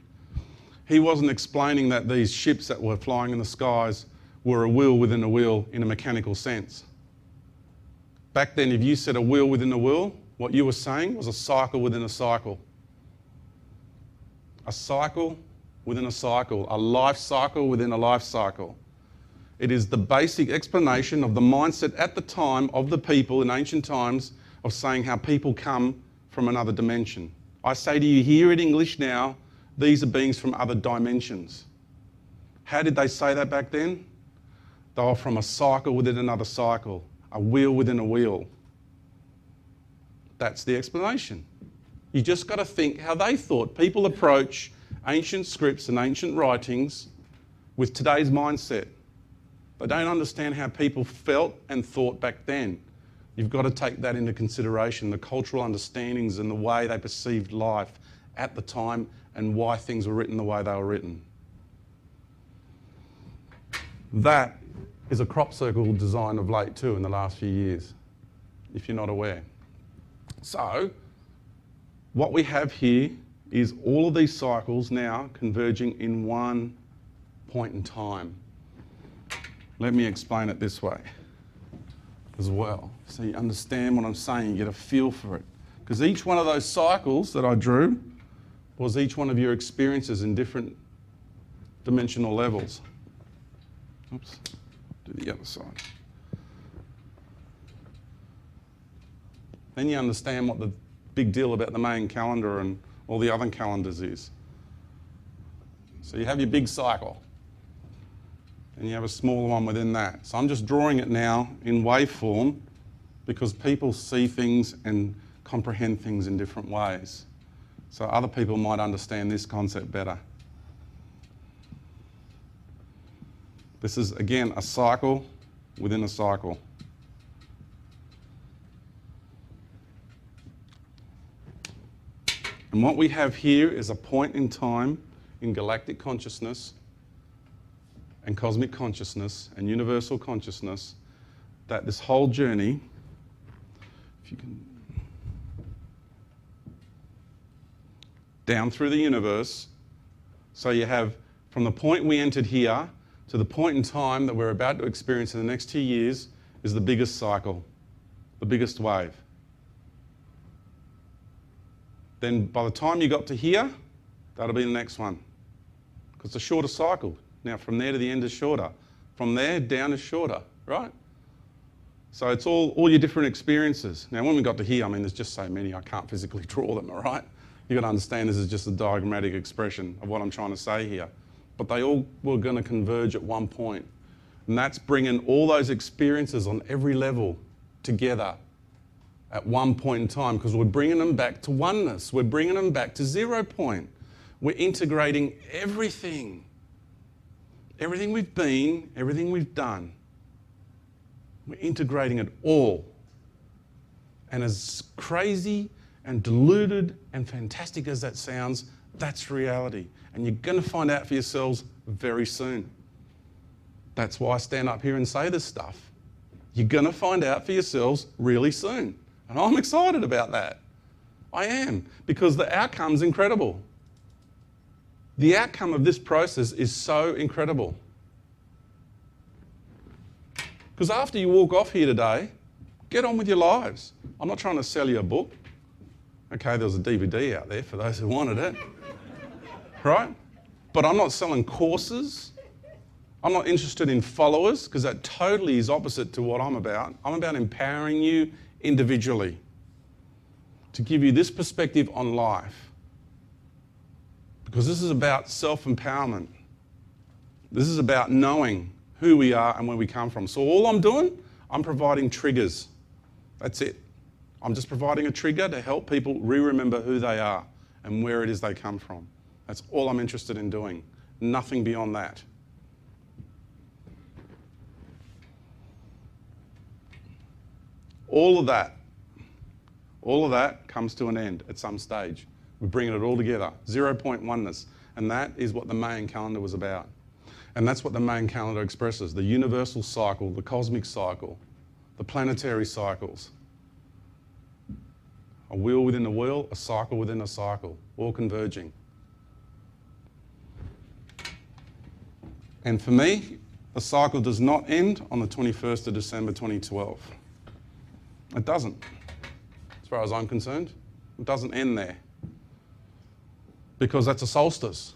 He wasn't explaining that these ships that were flying in the skies were a wheel within a wheel in a mechanical sense. Back then, if you said a wheel within a wheel, what you were saying was a cycle within a cycle. A cycle within a cycle, a life cycle within a life cycle. It is the basic explanation of the mindset at the time of the people in ancient times of saying how people come from another dimension. I say to you here in English now, these are beings from other dimensions. How did they say that back then? They were from a cycle within another cycle, a wheel within a wheel. That's the explanation. You just got to think how they thought. People approach ancient scripts and ancient writings with today's mindset. They don't understand how people felt and thought back then. You've got to take that into consideration, the cultural understandings and the way they perceived life at the time and why things were written the way they were written. That is a crop circle design of late too in the last few years, if you're not aware. So, what we have here is all of these cycles now converging in one point in time. Let me explain it this way as well, so you understand what I'm saying, you get a feel for it. Because each one of those cycles that I drew was each one of your experiences in different dimensional levels. Oops, do the other side. Then you understand what the big deal about the main calendar and all the other calendars is. So you have your big cycle, and you have a smaller one within that. So I'm just drawing it now in waveform because people see things and comprehend things in different ways. So other people might understand this concept better. This is, again, a cycle within a cycle. And what we have here is a point in time in galactic consciousness and cosmic consciousness and universal consciousness that this whole journey, if you can, down through the universe, so you have from the point we entered here to the point in time that we're about to experience in the next 2 years is the biggest cycle, the biggest wave. Then by the time you got to here, that'll be the next one. Because it's a shorter cycle. Now from there to the end is shorter. From there down is shorter, right? So it's all your different experiences. Now when we got to here, I mean, there's just so many, I can't physically draw them, all right? You've got to understand this is just a diagrammatic expression of what I'm trying to say here. But they all were going to converge at one point. And that's bringing all those experiences on every level together at one point in time, because we're bringing them back to oneness. We're bringing them back to 0 point. We're integrating everything. Everything we've been, everything we've done. We're integrating it all. And as crazy and deluded and fantastic as that sounds, that's reality. And you're going to find out for yourselves very soon. That's why I stand up here and say this stuff. You're going to find out for yourselves really soon. And I'm excited about that. I am, because the outcome's incredible. The outcome of this process is so incredible. Because after you walk off here today, get on with your lives. I'm not trying to sell you a book. Okay, there was a DVD out there for those who wanted it. Right? But I'm not selling courses. I'm not interested in followers, because that totally is opposite to what I'm about. I'm about empowering you individually to give you this perspective on life. Because this is about self-empowerment. This is about knowing who we are and where we come from. So all I'm doing, I'm providing triggers. That's it. I'm just providing a trigger to help people remember who they are and where it is they come from. That's all I'm interested in doing. Nothing beyond that. All of that comes to an end at some stage. We're bringing it all together. 0 point oneness. And that is what the Mayan calendar was about. And that's what the main calendar expresses, the universal cycle, the cosmic cycle, the planetary cycles. A wheel within a wheel, a cycle within a cycle, all converging. And for me, the cycle does not end on the 21st of December 2012. It doesn't, as far as I'm concerned. It doesn't end there. Because that's a solstice.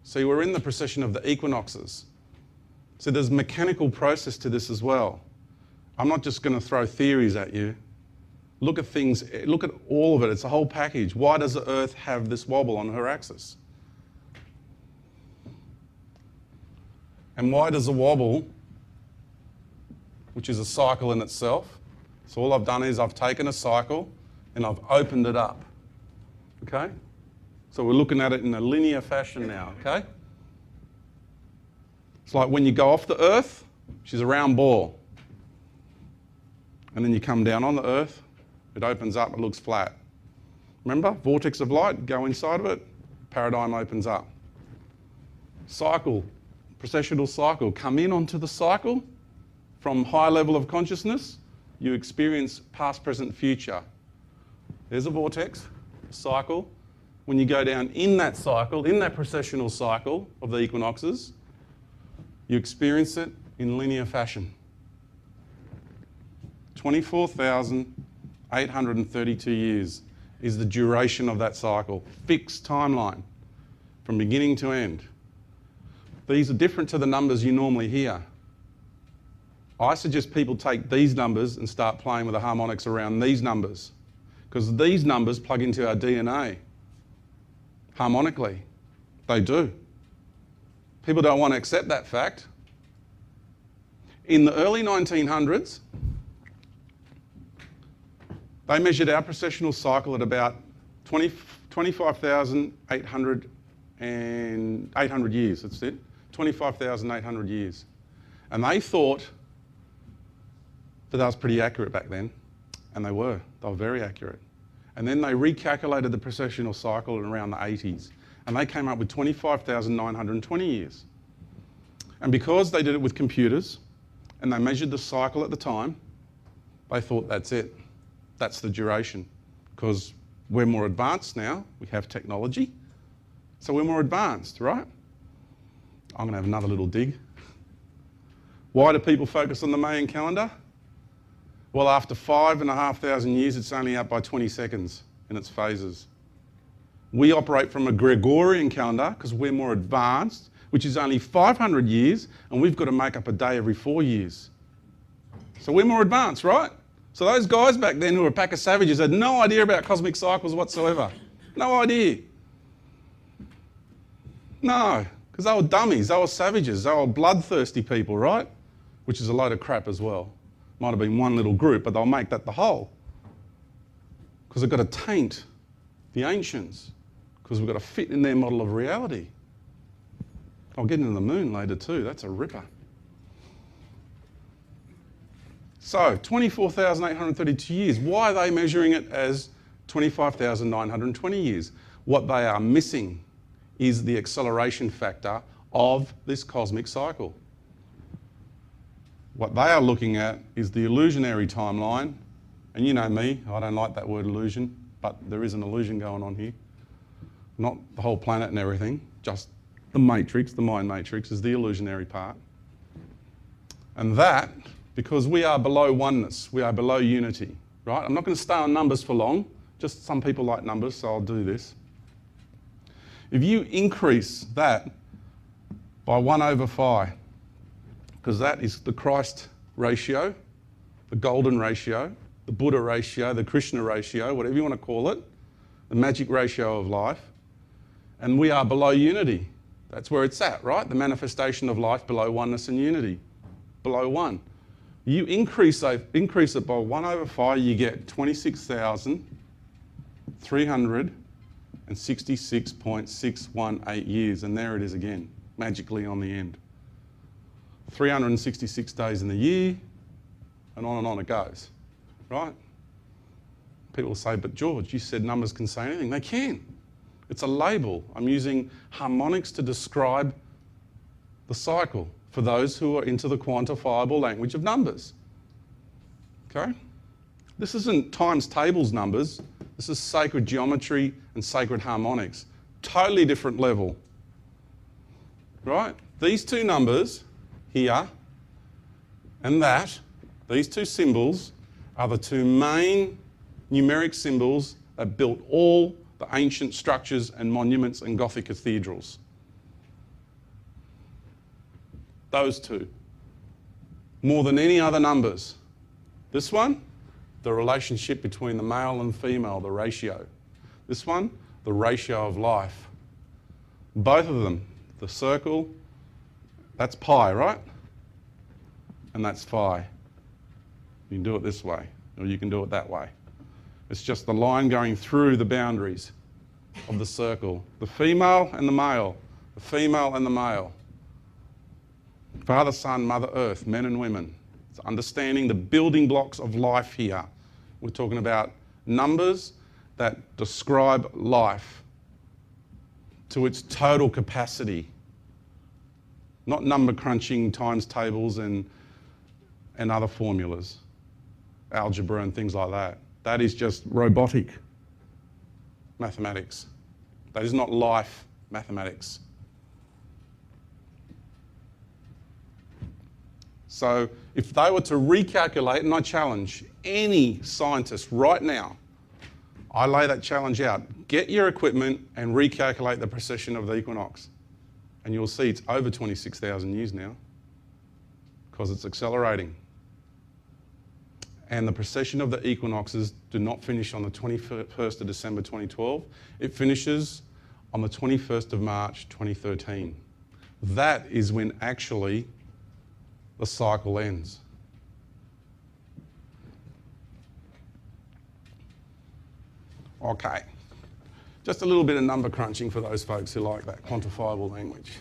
See, we're in the precession of the equinoxes. So there's a mechanical process to this as well. I'm not just going to throw theories at you. Look at things, look at all of it. It's a whole package. Why does the Earth have this wobble on her axis? And why does the wobble, which is a cycle in itself, so all I've done is I've taken a cycle and I've opened it up, okay? So we're looking at it in a linear fashion now, okay? It's like when you go off the Earth, she's a round ball. And then you come down on the Earth, it opens up, it looks flat. Remember, vortex of light, go inside of it, paradigm opens up. Cycle, precessional cycle, come in onto the cycle from high level of consciousness, you experience past, present, future. There's a vortex, cycle. When you go down in that cycle, in that precessional cycle of the equinoxes, you experience it in linear fashion. 24,832 years is the duration of that cycle. Fixed timeline from beginning to end. These are different to the numbers you normally hear. I suggest people take these numbers and start playing with the harmonics around these numbers, because these numbers plug into our DNA. Harmonically, they do. People don't want to accept that fact. In the early 1900s, they measured our precessional cycle at about 25,800 years, that's it, 25,800 years. And they thought that was pretty accurate back then, and they were very accurate. And then they recalculated the precessional cycle in around the 80s, and they came up with 25,920 years. And because they did it with computers, and they measured the cycle at the time, they thought that's it. That's the duration. Because we're more advanced now, we have technology, so we're more advanced, right? I'm going to have another little dig. Why do people focus on the Mayan calendar? Well, after 5,500 years, it's only out by 20 seconds in its phases. We operate from a Gregorian calendar because we're more advanced, which is only 500 years, and we've got to make up a day every 4 years. So we're more advanced, right? So those guys back then who were a pack of savages had no idea about cosmic cycles whatsoever. No idea. No, because they were dummies, they were savages, they were bloodthirsty people, right? Which is a load of crap as well. Might have been one little group, but they'll make that the whole. Because they've got to taint the ancients, because we've got to fit in their model of reality. I'll get into the moon later too, that's a ripper. So, 24,832 years. Why are they measuring it as 25,920 years? What they are missing is the acceleration factor of this cosmic cycle. What they are looking at is the illusionary timeline, and you know me, I don't like that word illusion, but there is an illusion going on here. Not the whole planet and everything, just the matrix, the mind matrix is the illusionary part. And that, because we are below oneness, we are below unity, right? I'm not going to stay on numbers for long, just some people like numbers, so I'll do this. If you increase that by 1/5, because that is the Christ ratio, the golden ratio, the Buddha ratio, the Krishna ratio, whatever you want to call it, the magic ratio of life, and we are below unity. That's where it's at, right? The manifestation of life below oneness and unity, below one. You increase it by 1/5, you get 26,366.618 years, and there it is again, magically on the end. 366 days in the year, and on it goes, right? People say, but George, you said numbers can say anything. They can. It's a label. I'm using harmonics to describe the cycle for those who are into the quantifiable language of numbers. Okay? This isn't times tables numbers. This is sacred geometry and sacred harmonics. Totally different level. Right? These two numbers here and that, these two symbols are the two main numeric symbols that built all the ancient structures and monuments and Gothic cathedrals. Those two. More than any other numbers. This one, the relationship between the male and female, the ratio. This one, the ratio of life. Both of them, the circle, that's pi, right? And that's phi. You can do it this way, or you can do it that way. It's just the line going through the boundaries of the circle. The female and the male. The female and the male. Father, Son, Mother Earth, men and women. It's understanding the building blocks of life here. We're talking about numbers that describe life to its total capacity. Not number crunching, times tables and other formulas, algebra and things like that. That is just robotic mathematics. That is not life mathematics. So if they were to recalculate, and I challenge any scientist right now, I lay that challenge out. Get your equipment and recalculate the precession of the equinox. And you'll see it's over 26,000 years now because it's accelerating. And the precession of the equinoxes do not finish on the 21st of December 2012. It finishes on the 21st of March 2013. That is when actually the cycle ends. Okay, just a little bit of number crunching for those folks who like that quantifiable language.